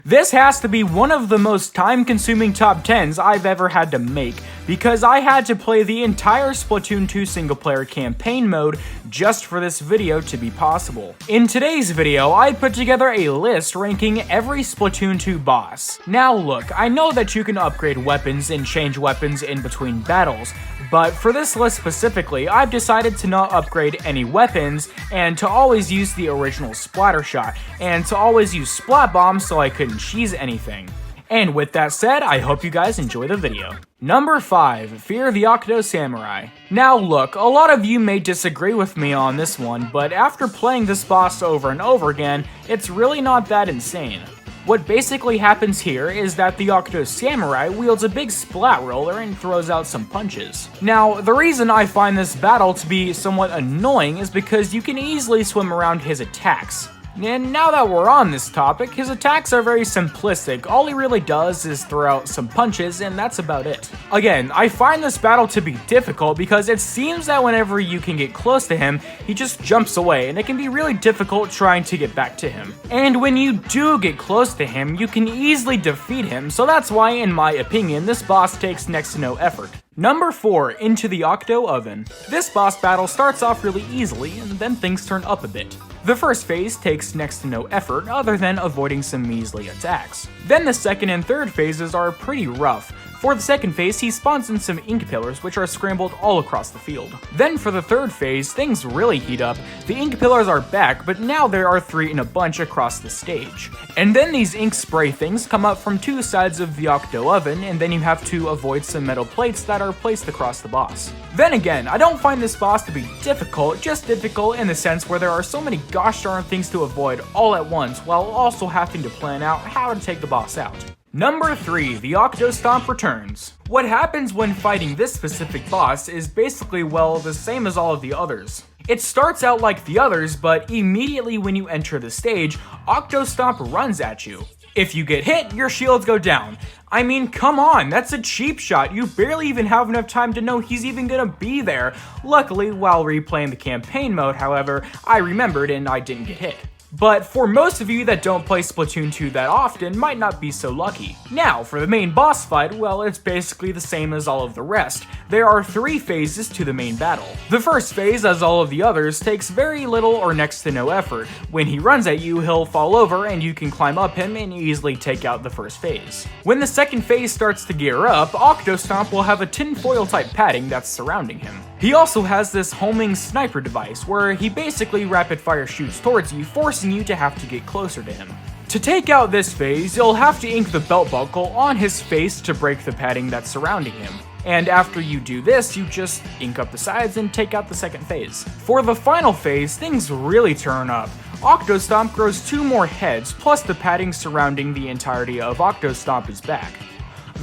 This has to be one of the most time-consuming top 10s I've ever had to make, because I had to play the entire Splatoon 2 single-player campaign mode just for this video to be possible. In today's video, I put together a list ranking every Splatoon 2 boss. Now look, I know that you can upgrade weapons and change weapons in between battles, but for this list specifically, I've decided to not upgrade any weapons, and to always use the original splatter shot, and to always use splat bombs so I couldn't cheese anything. And with that said, I hope you guys enjoy the video. Number 5, Fear the Octo Samurai. Now look, a lot of you may disagree with me on this one, but after playing this boss over and over again, it's really not that insane. What basically happens here is that the Octo Samurai wields a big splat roller and throws out some punches. Now, the reason I find this battle to be somewhat annoying is because you can easily swim around his attacks. And now that we're on this topic, his attacks are very simplistic. All he really does is throw out some punches, and that's about it. Again, I find this battle to be difficult because it seems that whenever you can get close to him, he just jumps away, and it can be really difficult trying to get back to him. And when you do get close to him, you can easily defeat him, so that's why, in my opinion, this boss takes next to no effort. Number 4, Into the Octo Oven. This boss battle starts off really easily, and then things turn up a bit. The first phase takes next to no effort other than avoiding some measly attacks. Then the second and third phases are pretty rough. For the second phase, he spawns in some ink pillars which are scrambled all across the field. Then for the third phase, things really heat up. The ink pillars are back, but now there are 3 in a bunch across the stage. And then these ink spray things come up from 2 sides of the Octo Oven, and then you have to avoid some metal plates that are placed across the boss. Then again, I don't find this boss to be difficult, just difficult in the sense where there are so many gosh darn things to avoid all at once, while also having to plan out how to take the boss out. Number 3, the Octo Stomp Returns. What happens when fighting this specific boss is basically, well, the same as all of the others. It starts out like the others, but immediately when you enter the stage, Octo Stomp runs at you. If you get hit, your shields go down. I mean, come on, that's a cheap shot. You barely even have enough time to know he's even gonna be there. Luckily, while replaying the campaign mode, however, I remembered and I didn't get hit. But for most of you that don't play Splatoon 2 that often, might not be so lucky. Now, for the main boss fight, well, it's basically the same as all of the rest. There are 3 phases to the main battle. The first phase, as all of the others, takes very little or next to no effort. When he runs at you, he'll fall over and you can climb up him and easily take out the first phase. When the second phase starts to gear up, Octo Stomp will have a tinfoil type padding that's surrounding him. He also has this homing sniper device where he basically rapid fire shoots towards you, forcing you to have to get closer to him. To take out this phase, you'll have to ink the belt buckle on his face to break the padding that's surrounding him. And after you do this, you just ink up the sides and take out the second phase. For the final phase, things really turn up. Octo Stomp grows 2 more heads, plus the padding surrounding the entirety of Octo Stomp is back.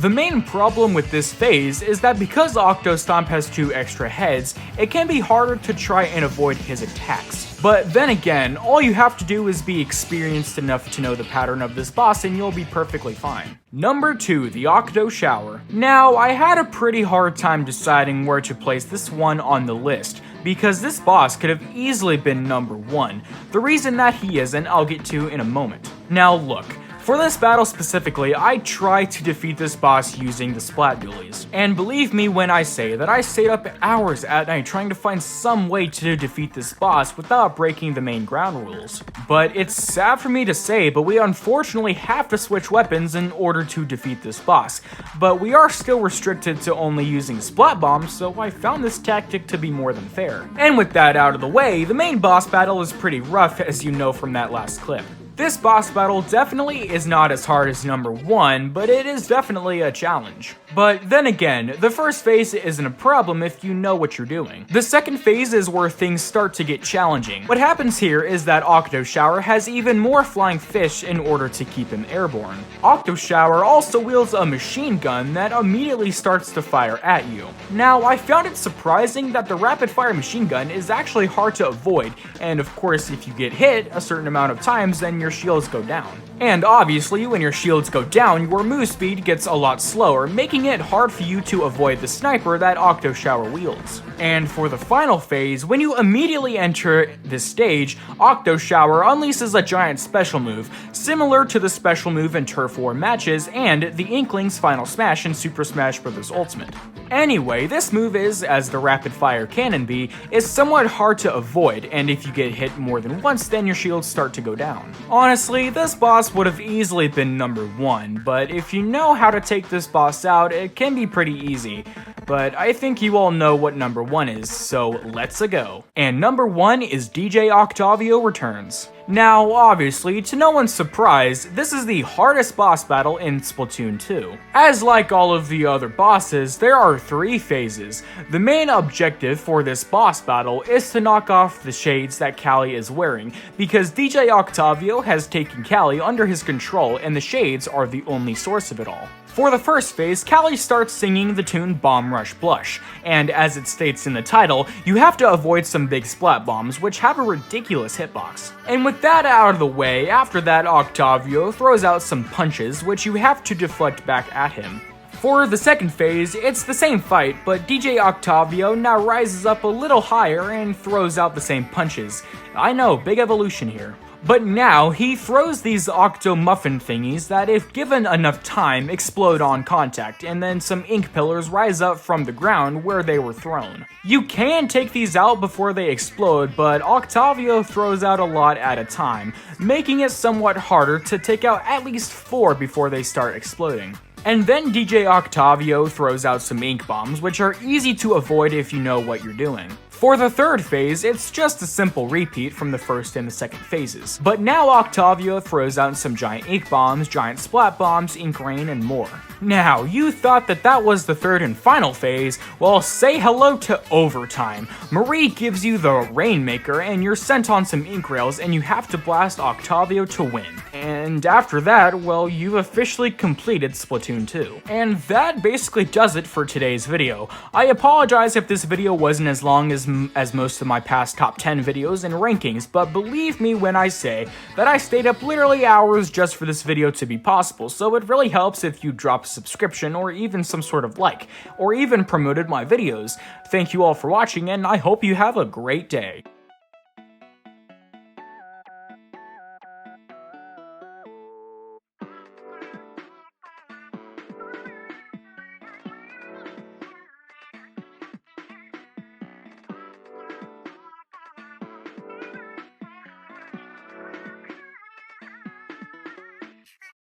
The main problem with this phase is that because Octo Stomp has 2 extra heads, it can be harder to try and avoid his attacks. But then again, all you have to do is be experienced enough to know the pattern of this boss and you'll be perfectly fine. Number 2, the Octo Shower. Now, I had a pretty hard time deciding where to place this one on the list, because this boss could have easily been number 1. The reason that he isn't, I'll get to in a moment. Now look. For this battle specifically, I tried to defeat this boss using the splat dualies. And believe me when I say that I stayed up hours at night trying to find some way to defeat this boss without breaking the main ground rules. But it's sad for me to say, but we unfortunately have to switch weapons in order to defeat this boss. But we are still restricted to only using splat bombs, so I found this tactic to be more than fair. And with that out of the way, the main boss battle is pretty rough, as you know from that last clip. This boss battle definitely is not as hard as number 1, but it is definitely a challenge. But then again, the first phase isn't a problem if you know what you're doing. The second phase is where things start to get challenging. What happens here is that Octo Shower has even more flying fish in order to keep him airborne. Octo Shower also wields a machine gun that immediately starts to fire at you. Now, I found it surprising that the rapid fire machine gun is actually hard to avoid, and of course if you get hit a certain amount of times, then you're your shields go down. And obviously, when your shields go down, your move speed gets a lot slower, making it hard for you to avoid the sniper that Octo Shower wields. And for the final phase, when you immediately enter this stage, Octo Shower unleashes a giant special move, similar to the special move in Turf War matches and the Inkling's Final Smash in Super Smash Bros. Ultimate. Anyway, this move is, as the rapid fire cannon bee, is somewhat hard to avoid, and if you get hit more than once, then your shields start to go down. Honestly, this boss would have easily been number 1, but if you know how to take this boss out, it can be pretty easy. But I think you all know what number 1 is, so let's go. And number 1 is DJ Octavio Returns. Now, obviously, to no one's surprise, this is the hardest boss battle in Splatoon 2. As like all of the other bosses, there are 3 phases. The main objective for this boss battle is to knock off the shades that Callie is wearing, because DJ Octavio has taken Callie under his control and the shades are the only source of it all. For the first phase, Callie starts singing the tune Bomb Rush Blush, and as it states in the title, you have to avoid some big splat bombs, which have a ridiculous hitbox. And with that out of the way, after that Octavio throws out some punches, which you have to deflect back at him. For the second phase, it's the same fight, but DJ Octavio now rises up a little higher and throws out the same punches. I know, big evolution here. But now, he throws these octo muffin thingies that if given enough time explode on contact, and then some ink pillars rise up from the ground where they were thrown. You can take these out before they explode, but Octavio throws out a lot at a time, making it somewhat harder to take out at least 4 before they start exploding. And then DJ Octavio throws out some ink bombs, which are easy to avoid if you know what you're doing. For the third phase, it's just a simple repeat from the first and the second phases. But now Octavio throws out some giant ink bombs, giant splat bombs, ink rain, and more. Now, you thought that was the third and final phase? Well, say hello to overtime. Marie gives you the Rainmaker and you're sent on some ink rails and you have to blast Octavio to win. And after that, well, you've officially completed Splatoon 2. And that basically does it for today's video. I apologize if this video wasn't as long as most of my past top 10 videos and rankings, but believe me when I say that I stayed up literally hours just for this video to be possible, so it really helps if you drop a subscription or even some sort of like, or even promoted my videos. Thank you all for watching, and I hope you have a great day.